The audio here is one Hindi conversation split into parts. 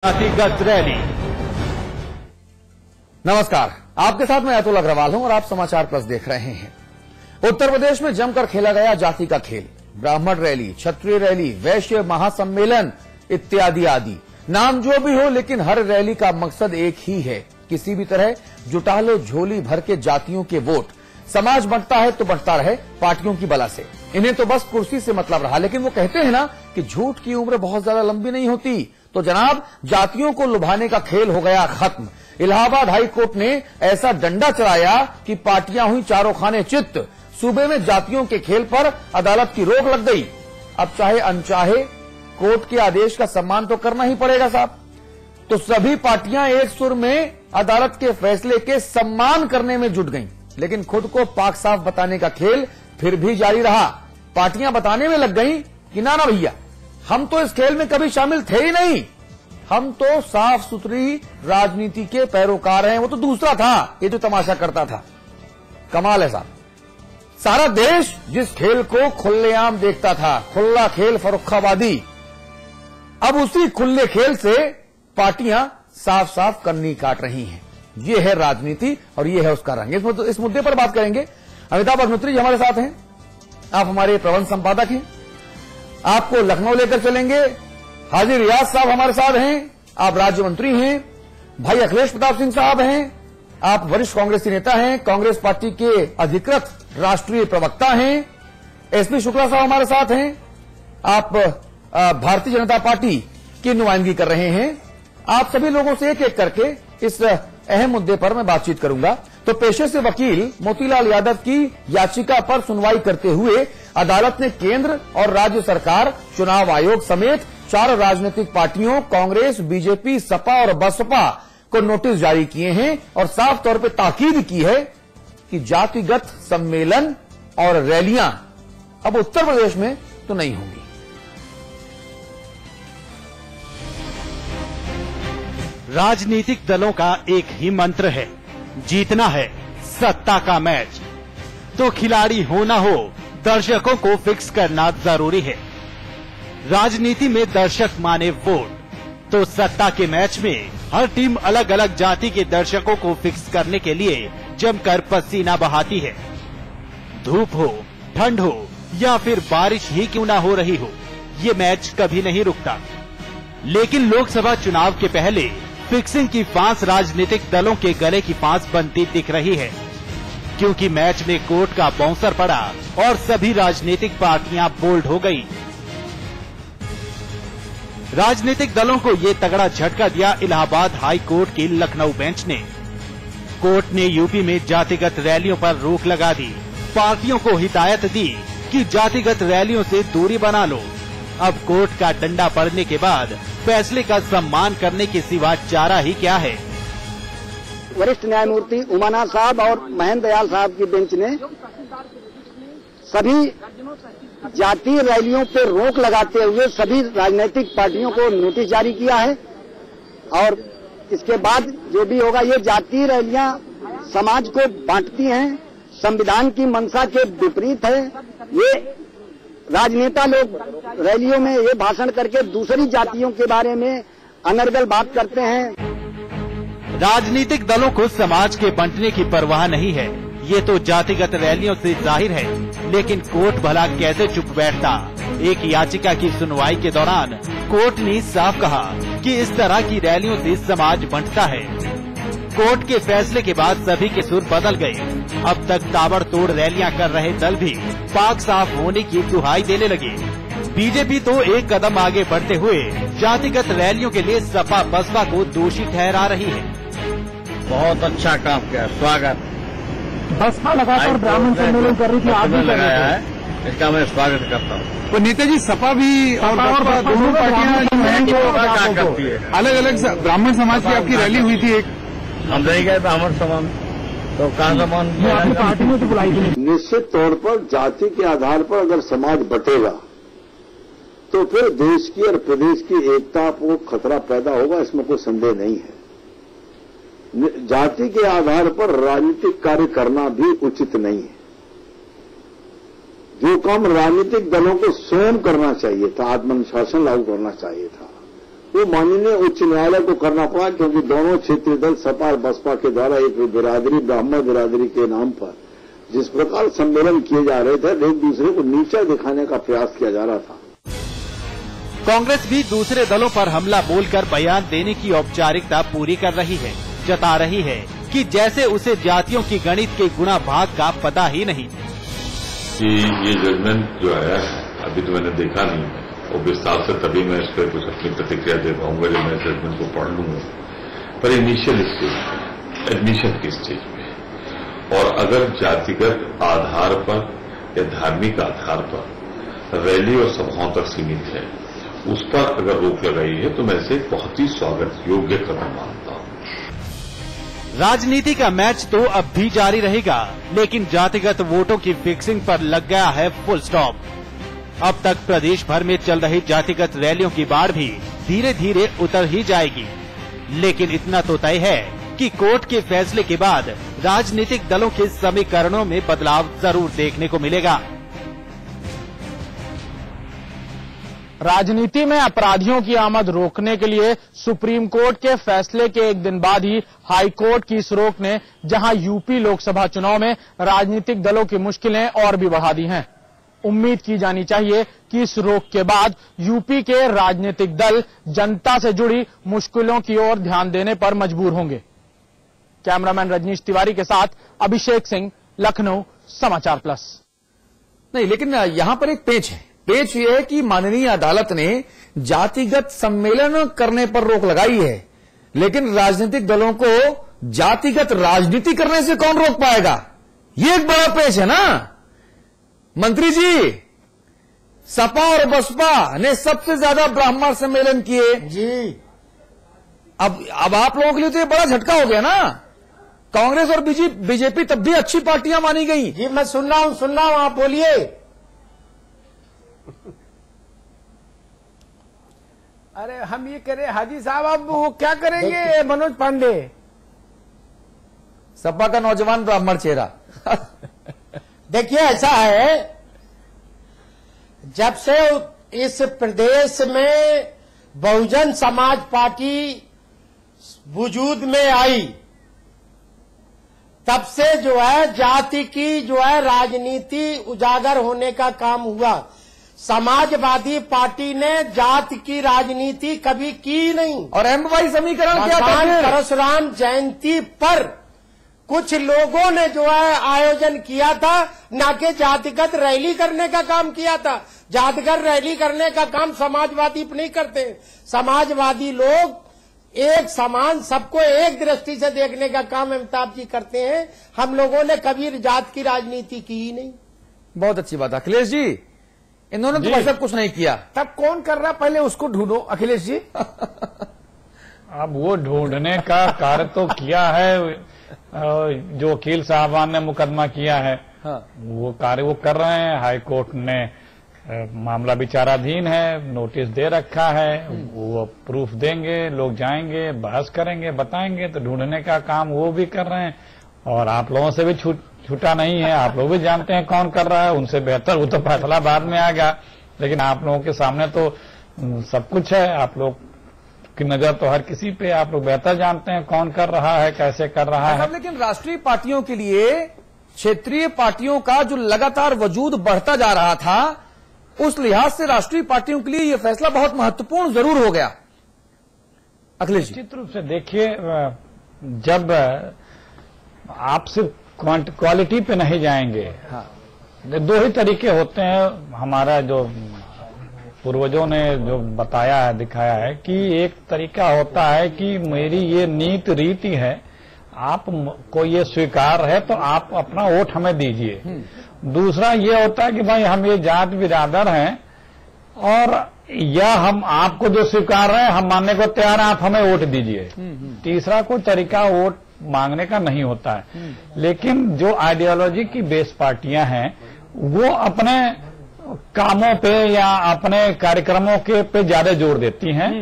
जातिगत रैली। नमस्कार, आपके साथ मैं अतुल अग्रवाल हूं और आप समाचार प्लस देख रहे हैं। उत्तर प्रदेश में जमकर खेला गया जाति का खेल। ब्राह्मण रैली, क्षत्रिय रैली, वैश्य महासम्मेलन इत्यादि आदि। नाम जो भी हो, लेकिन हर रैली का मकसद एक ही है, किसी भी तरह जुटा लो झोली भर के जातियों के वोट। समाज बंटता है तो बंटता रहे पार्टियों की बला से। इन्हें तो बस कुर्सी से मतलब रहा। लेकिन वो कहते हैं ना कि झूठ की उम्र बहुत ज्यादा लंबी नहीं होती। तो जनाब, जातियों को लुभाने का खेल हो गया खत्म। इलाहाबाद हाई कोर्ट ने ऐसा डंडा चलाया कि पार्टियां हुई चारों खाने चित्त। सूबे में जातियों के खेल पर अदालत की रोक लग गई। अब चाहे अनचाहे कोर्ट के आदेश का सम्मान तो करना ही पड़ेगा साहब। तो सभी पार्टियां एक सुर में अदालत के फैसले के सम्मान करने में जुट गईं। लेकिन खुद को पाक साफ बताने का खेल फिर भी जारी रहा। पार्टियां बताने में लग गईं कि ना भैया, हम तो इस खेल में कभी शामिल थे ही नहीं। हम तो साफ सुथरी राजनीति के पैरोकार हैं। वो तो दूसरा था, ये जो तमाशा करता था। कमाल है साहब। सारा देश जिस खेल को खुलेआम देखता था, खुला खेल फर्रुखाबादी, अब उसी खुले खेल से पार्टियां साफ साफ कन्नी काट रही हैं। ये है राजनीति और ये है उसका रंग। इस मुद्दे पर बात करेंगे। अमिताभ अग्निहोत्री जी हमारे साथ हैं। आप हमारे प्रबंध संपादक हैं। आपको लखनऊ लेकर चलेंगे। हाजी रियाज साहब हमारे साथ हैं। आप राज्य मंत्री हैं। भाई अखिलेश प्रताप सिंह साहब हैं। आप वरिष्ठ कांग्रेसी नेता हैं, कांग्रेस पार्टी के अधिकृत राष्ट्रीय प्रवक्ता हैं। एसपी शुक्ला साहब हमारे साथ हैं। आप भारतीय जनता पार्टी की नुमाइंदगी कर रहे हैं। आप सभी लोगों से एक एक करके इस अहम मुद्दे पर मैं बातचीत करूंगा। तो पेशे से वकील मोतीलाल यादव की याचिका पर सुनवाई करते हुए अदालत ने केंद्र और राज्य सरकार, चुनाव आयोग समेत 4 राजनीतिक पार्टियों कांग्रेस, बीजेपी, सपा और बसपा को नोटिस जारी किए हैं और साफ तौर पर ताकीद की है कि जातिगत सम्मेलन और रैलियां अब उत्तर प्रदेश में तो नहीं होंगी। राजनीतिक दलों का एक ही मंत्र है, जीतना है सत्ता का मैच। तो खिलाड़ी हो ना हो, दर्शकों को फिक्स करना जरूरी है। राजनीति में दर्शक माने वोट, तो सत्ता के मैच में हर टीम अलग अलग जाति के दर्शकों को फिक्स करने के लिए जमकर पसीना बहाती है। धूप हो, ठंड हो या फिर बारिश ही क्यों ना हो रही हो, ये मैच कभी नहीं रुकता। लेकिन लोकसभा चुनाव के पहले फिक्सिंग की फांस राजनीतिक दलों के गले की फांस बनती दिख रही है, क्योंकि मैच में कोर्ट का बाउंसर पड़ा और सभी राजनीतिक पार्टियां बोल्ड हो गई। राजनीतिक दलों को ये तगड़ा झटका दिया इलाहाबाद हाई कोर्ट की लखनऊ बेंच ने। कोर्ट ने यूपी में जातिगत रैलियों पर रोक लगा दी। पार्टियों को हिदायत दी कि जातिगत रैलियों से दूरी बना लो। अब कोर्ट का डंडा पड़ने के बाद फैसले का सम्मान करने के सिवा चारा ही क्या है। वरिष्ठ न्यायमूर्ति उमानाथ साहब और महेंद्र दयाल साहब की बेंच ने सभी जातीय रैलियों पर रोक लगाते हुए सभी राजनीतिक पार्टियों को नोटिस जारी किया है। और इसके बाद जो भी होगा, ये जातीय रैलियां समाज को बांटती हैं, संविधान की मंशा के विपरीत है। ये राजनेता लोग रैलियों में ये भाषण करके दूसरी जातियों के बारे में अनर्गल बात करते हैं। राजनीतिक दलों को समाज के बंटने की परवाह नहीं है, ये तो जातिगत रैलियों से जाहिर है। लेकिन कोर्ट भला कैसे चुप बैठता। एक याचिका की सुनवाई के दौरान कोर्ट ने साफ कहा कि इस तरह की रैलियों से समाज बंटता है। कोर्ट के फैसले के बाद सभी के सुर बदल गए। अब तक ताबड़तोड़ रैलियां कर रहे दल भी पाक साफ होने की दुहाई देने लगे। बीजेपी तो एक कदम आगे बढ़ते हुए जातिगत रैलियों के लिए सपा बसपा को दोषी ठहरा रही है। बहुत अच्छा काम किया, स्वागत। बसपा लगातार ब्राह्मण सम्मेलन कर रही थी, आप भी लगाया है, इसका मैं स्वागत करता हूँ। तो नेताजी, सपा भी और बसपा दोनों पार्टियां जो हैं क्या करती है, अलग अलग ब्राह्मण समाज की आपकी रैली हुई थी। एक हम नहीं गए ब्राह्मण समाज, तो कहाँ सम्मान पार्टी में तो बुलाई थी। निश्चित तौर पर जाति के आधार पर अगर समाज बटेगा तो फिर देश की और प्रदेश की एकता को खतरा पैदा होगा, इसमें कोई संदेह नहीं है। जाति के आधार पर राजनीतिक कार्य करना भी उचित नहीं है। जो काम राजनीतिक दलों को स्वयं करना चाहिए था, आत्मानुशासन लागू करना चाहिए था, वो माननीय उच्च न्यायालय को करना पड़ा, क्योंकि दोनों क्षेत्रीय दल सपा और बसपा के द्वारा एक बिरादरी, ब्राह्मण बिरादरी के नाम पर जिस प्रकार सम्मेलन किए जा रहे थे, एक दूसरे को नीचा दिखाने का प्रयास किया जा रहा था। कांग्रेस भी दूसरे दलों पर हमला बोलकर बयान देने की औपचारिकता पूरी कर रही है, जता रही है कि जैसे उसे जातियों की गणित के गुणा भाग का पता ही नहीं। कि ये जजमेंट जो है अभी तो मैंने देखा नहीं, और विस्तार से तभी मैं इस पर कुछ अपनी प्रतिक्रिया दे पाऊंगा जब मैं जजमेंट को पढ़ लूंगा। पर इनिशियल स्टेज पे, एडमिशन के स्टेज पे, और अगर जातिगत आधार पर या धार्मिक आधार पर रैली और सभाओं तक सीमित है, उस पर अगर रोक लगाई है तो मैं इसे बहुत ही स्वागत योग्य कदम मानता हूं। राजनीति का मैच तो अब भी जारी रहेगा, लेकिन जातिगत वोटों की फिक्सिंग पर लग गया है फुल स्टॉप। अब तक प्रदेश भर में चल रही जातिगत रैलियों की बाढ़ भी धीरे धीरे उतर ही जाएगी, लेकिन इतना तो तय है कि कोर्ट के फैसले के बाद राजनीतिक दलों के समीकरणों में बदलाव जरूर देखने को मिलेगा। राजनीति में अपराधियों की आमद रोकने के लिए सुप्रीम कोर्ट के फैसले के एक दिन बाद ही हाई कोर्ट की इस रोक ने जहां यूपी लोकसभा चुनाव में राजनीतिक दलों की मुश्किलें और भी बढ़ा दी हैं। उम्मीद की जानी चाहिए कि इस रोक के बाद यूपी के राजनीतिक दल जनता से जुड़ी मुश्किलों की ओर ध्यान देने पर मजबूर होंगे। कैमरामैन रजनीश तिवारी के साथ अभिषेक सिंह, लखनऊ, समाचार प्लस। नहीं, लेकिन यहां पर एक पेच है। पेच ये है कि माननीय अदालत ने जातिगत सम्मेलन करने पर रोक लगाई है, लेकिन राजनीतिक दलों को जातिगत राजनीति करने से कौन रोक पाएगा? ये एक बड़ा पेच है ना। मंत्री जी, सपा और बसपा ने सबसे ज्यादा ब्राह्मण सम्मेलन किए जी। अब आप लोगों के लिए तो ये बड़ा झटका हो गया ना। कांग्रेस और बीजेपी तब भी अच्छी पार्टियां मानी गई। जी मैं सुन रहा हूं, आप बोलिए। अरे हम ये करें हाजी साहब, अब वो क्या करेंगे मनोज पांडे? सपा का नौजवान ब्राह्मण चेहरा। देखिए ऐसा है, जब से इस प्रदेश में बहुजन समाज पार्टी वजूद में आई, तब से जो है जाति की जो है राजनीति उजागर होने का काम हुआ। समाजवादी पार्टी ने जाति की राजनीति कभी की नहीं। और एमवाई समीकरण क्या था? परशुराम जयंती पर कुछ लोगों ने जो है आयोजन किया था, ना कि जातिगत रैली करने का काम किया था। जातिगत रैली करने का काम समाजवादी नहीं करते। समाजवादी लोग एक समान, सबको एक दृष्टि से देखने का काम अमिताभ जी करते हैं। हम लोगों ने कभी जात की राजनीति की ही नहीं। बहुत अच्छी बात। अखिलेश जी, इन्होंने तो वैसा कुछ नहीं किया। तब कौन कर रहा, पहले उसको ढूंढो अखिलेश जी। अब वो ढूंढने का कार्य तो किया है, जो वकील साहबान ने मुकदमा किया है। हाँ। वो कार्य वो कर रहे हैं। हाई कोर्ट ने मामला विचाराधीन है, नोटिस दे रखा है। वो प्रूफ देंगे, लोग जाएंगे, बहस करेंगे, बताएंगे। तो ढूंढने का काम वो भी कर रहे हैं, और आप लोगों से भी छूटा नहीं है। आप लोग भी जानते हैं कौन कर रहा है, उनसे बेहतर। वो तो फैसला बाद में आ गया, लेकिन आप लोगों के सामने तो सब कुछ है। आप लोग की नजर तो हर किसी पे, आप लोग बेहतर जानते हैं कौन कर रहा है, कैसे कर रहा है। लेकिन राष्ट्रीय पार्टियों के लिए क्षेत्रीय पार्टियों का जो लगातार वजूद बढ़ता जा रहा था, उस लिहाज से राष्ट्रीय पार्टियों के लिए यह फैसला बहुत महत्वपूर्ण जरूर हो गया। अखिलेश जी, निश्चित रूप से देखिए, जब आप सिर्फ क्वालिटी पे नहीं जाएंगे। हाँ। दो ही तरीके होते हैं। हमारा जो पूर्वजों ने जो बताया है, दिखाया है कि एक तरीका होता है कि मेरी ये नीति रीति है, आप को ये स्वीकार है तो आप अपना वोट हमें दीजिए। दूसरा ये होता है कि भाई हम ये जात बिरादर हैं, और या हम आपको जो स्वीकार है हम मानने को तैयार हैं, आप हमें वोट दीजिए। तीसरा कोई तरीका वोट मांगने का नहीं होता है। लेकिन जो आइडियोलॉजी की बेस पार्टियां हैं, वो अपने कामों पे या अपने कार्यक्रमों के पे ज्यादा जोर देती हैं,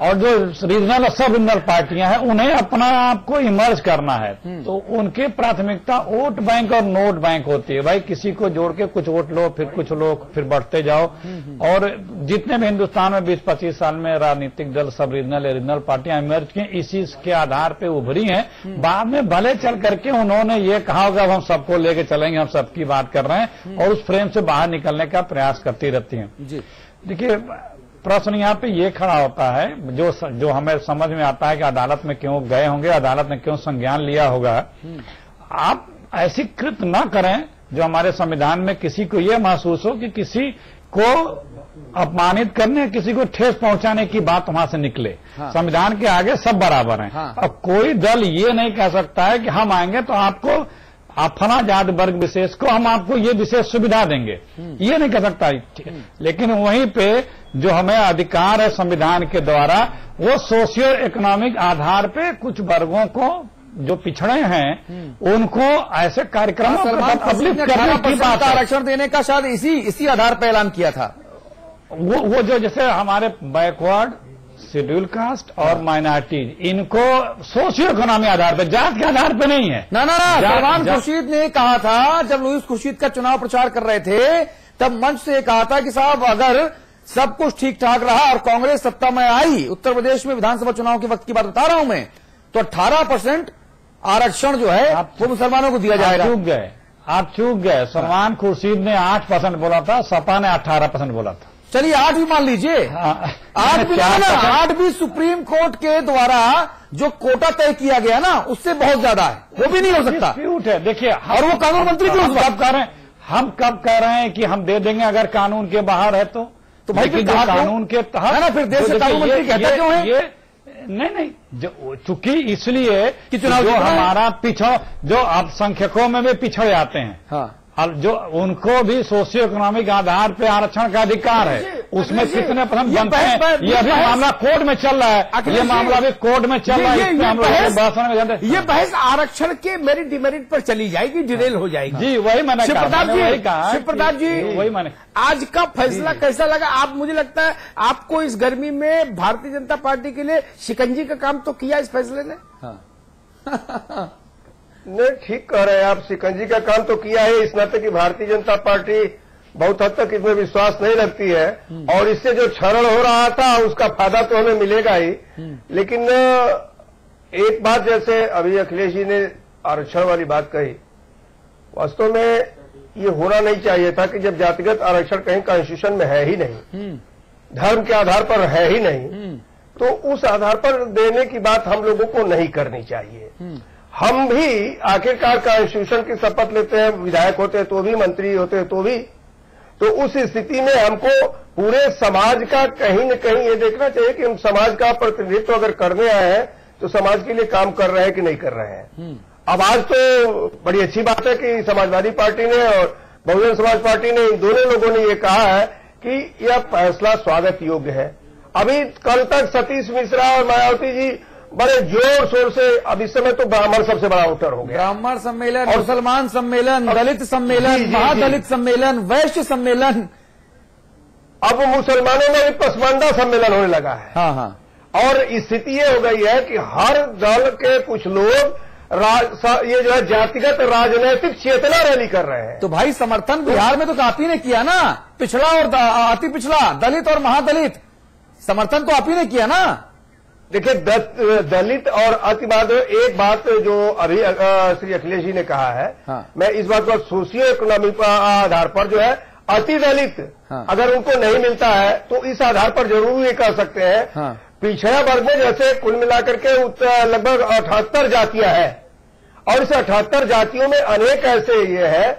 और जो रीजनल और सब रीजनल पार्टियां हैं उन्हें अपना आप को इमर्ज करना है, तो उनकी प्राथमिकता वोट बैंक और नोट बैंक होती है। भाई किसी को जोड़ के कुछ वोट लो, फिर कुछ लो, फिर बढ़ते जाओ। और जितने भी हिंदुस्तान में 20-25 साल में राजनीतिक दल सब रीजनल या रीजनल पार्टियां इमर्ज की, इसी के आधार पे उभरी हैं। बाद में भले चल करके उन्होंने ये कहा होगा हम सबको लेके चलेंगे, हम सबकी बात कर रहे हैं, और उस फ्रेम से बाहर निकलने का प्रयास करती रहती हैं। देखिए, प्रश्न यहाँ पे ये खड़ा होता है, जो हमें समझ में आता है कि अदालत में क्यों गए होंगे, अदालत ने क्यों संज्ञान लिया होगा। आप ऐसी कृत न करें जो हमारे संविधान में किसी को ये महसूस हो कि किसी को अपमानित करने, किसी को ठेस पहुंचाने की बात वहां से निकले। संविधान के आगे सब बराबर हैं। अब कोई दल ये नहीं कह सकता है कि हम आएंगे तो आपको, आप फला जाति वर्ग विशेष को हम आपको ये विशेष सुविधा देंगे, ये नहीं कह सकता। लेकिन वहीं पे जो हमें अधिकार है संविधान के द्वारा, वो सोशियो इकोनॉमिक आधार पे कुछ वर्गों को जो पिछड़े हैं उनको ऐसे कार्यक्रमों पर पब्लिक करने की बात, आरक्षण देने का शायद इसी आधार पर ऐलान किया था। वो जो जैसे हमारे बैकवर्ड, शेड्यूल कास्ट और माइनॉरिटीज, इनको सोशियो इकोनॉमी आधार पर, जात के आधार पर नहीं है। ना सलमान खुर्शीद ने कहा था, जब लुईस खुर्शीद का चुनाव प्रचार कर रहे थे तब मंच से कहा था कि साहब अगर सब कुछ ठीक ठाक रहा और कांग्रेस सत्ता में आई, उत्तर प्रदेश में विधानसभा चुनाव के वक्त की बात बता रहा हूं मैं, तो 18% आरक्षण जो है वो मुसलमानों को दिया जाएगा। आप चूक गए। सलमान खुर्शीद ने 8% बोला था, सपा ने 18% बोला था। चलिए 8 भी मान लीजिए, 8 भी सुप्रीम कोर्ट के द्वारा जो कोटा तय किया गया ना, उससे बहुत ज्यादा है, वो भी नहीं हो सकता। डिस्प्यूट है। देखिए, और वो कानून मंत्री क्यों हम कब कह रहे हैं कि हम दे देंगे अगर कानून के बाहर है तो भाई कानून के तहत ना, फिर देश से कानून मंत्री कहते क्यों है? ये नहीं, चूंकि इसलिए कि चुनाव जो हमारा जो अल्पसंख्यकों में भी पिछड़ जाते हैं, अब जो उनको भी सोशियो इकोनॉमिक आधार पे आरक्षण का अधिकार है, उसमें कितने परसेंट बनते हैं, ये अभी मामला कोर्ट में चल रहा है। ये मामला अभी कोर्ट में चल रहा है। ये बहस आरक्षण के मेरिट डिमेरिट पर चली जाएगी, डिरेल हो जाएगी। जी, वही मैंने कहा। शिवप्रताप जी, वही मैंने, आज का फैसला कैसा लगा? आप, मुझे लगता है आपको इस गर्मी में भारतीय जनता पार्टी के लिए शिकंजी का काम तो किया इस फैसले ने। नहीं, ठीक कह रहे हैं आप, शिकंजी का काम तो किया है, इस नाते कि भारतीय जनता पार्टी बहुत हद तक इसमें विश्वास नहीं रखती है, और इससे जो क्षरण हो रहा था उसका फायदा तो हमें मिलेगा ही। लेकिन एक बात, जैसे अभी अखिलेश जी ने आरक्षण वाली बात कही, वास्तव में ये होना नहीं चाहिए था कि जब जातिगत आरक्षण कहीं कॉन्स्टिट्यूशन में है ही नहीं, धर्म के आधार पर है ही नहीं, तो उस आधार पर देने की बात हम लोगों को नहीं करनी चाहिए। हम भी आखिरकार कॉन्स्टिट्यूशन की शपथ लेते हैं, विधायक होते हैं तो भी, मंत्री होते हैं तो भी। तो उस स्थिति में हमको पूरे समाज का कहीं न कहीं ये देखना चाहिए कि हम समाज का प्रतिनिधित्व अगर करने आए हैं तो समाज के लिए काम कर रहे हैं कि नहीं कर रहे हैं। अब आज तो बड़ी अच्छी बात है कि समाजवादी पार्टी ने और बहुजन समाज पार्टी ने, इन दोनों लोगों ने ये कहा है कि यह फैसला स्वागत योग्य है। अभी कल तक सतीश मिश्रा और मायावती जी बड़े जोर शोर से, अब इस समय तो ब्राह्मण सबसे बड़ा वोटर हो गया। ब्राह्मण सम्मेलन, मुसलमान सम्मेलन, दलित सम्मेलन, महादलित सम्मेलन, वैश्य सम्मेलन, अब मुसलमानों में भी पसमानदा सम्मेलन होने लगा है। और स्थिति ये हो गई है कि हर दल के कुछ लोग ये जो है जातिगत राजनीतिक चेतना रैली कर रहे हैं। तो भाई समर्थन बिहार में तो आप ही ने किया ना, पिछड़ा और अति पिछड़ा, दलित और महादलित, समर्थन तो आप ही ने किया ना। देखिए, दलित और अतिवाद, एक बात जो अभी श्री अखिलेश जी ने कहा है, मैं इस बात को सोशियो इकोनॉमिक आधार पर जो है अति दलित अगर उनको नहीं मिलता है तो इस आधार पर जरूर ये कर सकते हैं। पिछड़ा वर्ग में जैसे कुल मिलाकर के लगभग 78 जातियां हैं, और इस 78 जातियों में अनेक ऐसे ये है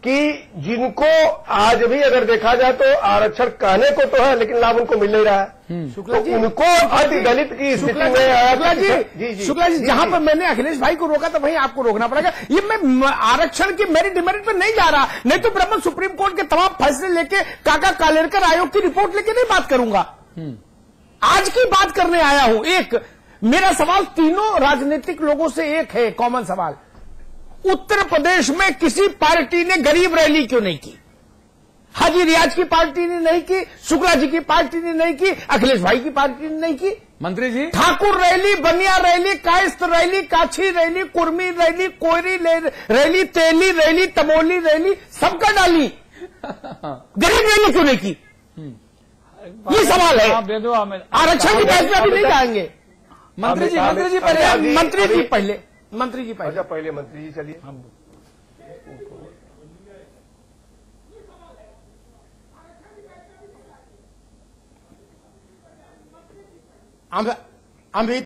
कि जिनको आज भी अगर देखा जाए तो आरक्षण कहने को तो है लेकिन लाभ उनको मिल नहीं रहा है। शुक्ला जी, उनको अति दलित की स्थिति में शुक्ला जी, जहां पर मैंने अखिलेश भाई को रोका था वहीं आपको रोकना पड़ेगा। ये मैं आरक्षण की मेरिट डिमेरिट पर नहीं जा रहा, नहीं तो ब्रह्म सुप्रीम कोर्ट के तमाम फैसले लेके काका कालेरकर आयोग की रिपोर्ट लेके नहीं बात करूंगा। आज की बात करने आया हूं। एक मेरा सवाल तीनों राजनीतिक लोगों से एक है, कॉमन सवाल, उत्तर प्रदेश में किसी पार्टी ने गरीब रैली क्यों नहीं की? हाजी रियाज की पार्टी ने नहीं की, शुक्ला जी की पार्टी ने नहीं की, अखिलेश भाई की पार्टी ने नहीं की। मंत्री ji, Thakur rally, Baniya rally, Kayastha rally, Kachhi rally, Kurmi rally, Koeri rally, Teli rally, Tamoli rally, सबका डाली, गरीब रैली क्यों नहीं की? ये सवाल है। आरक्षण की बहस में अभी नहीं जाएंगे। मंत्री जी पहले मंत्री जी पहले अच्छा, पहले मंत्री जी चलिए। अमृत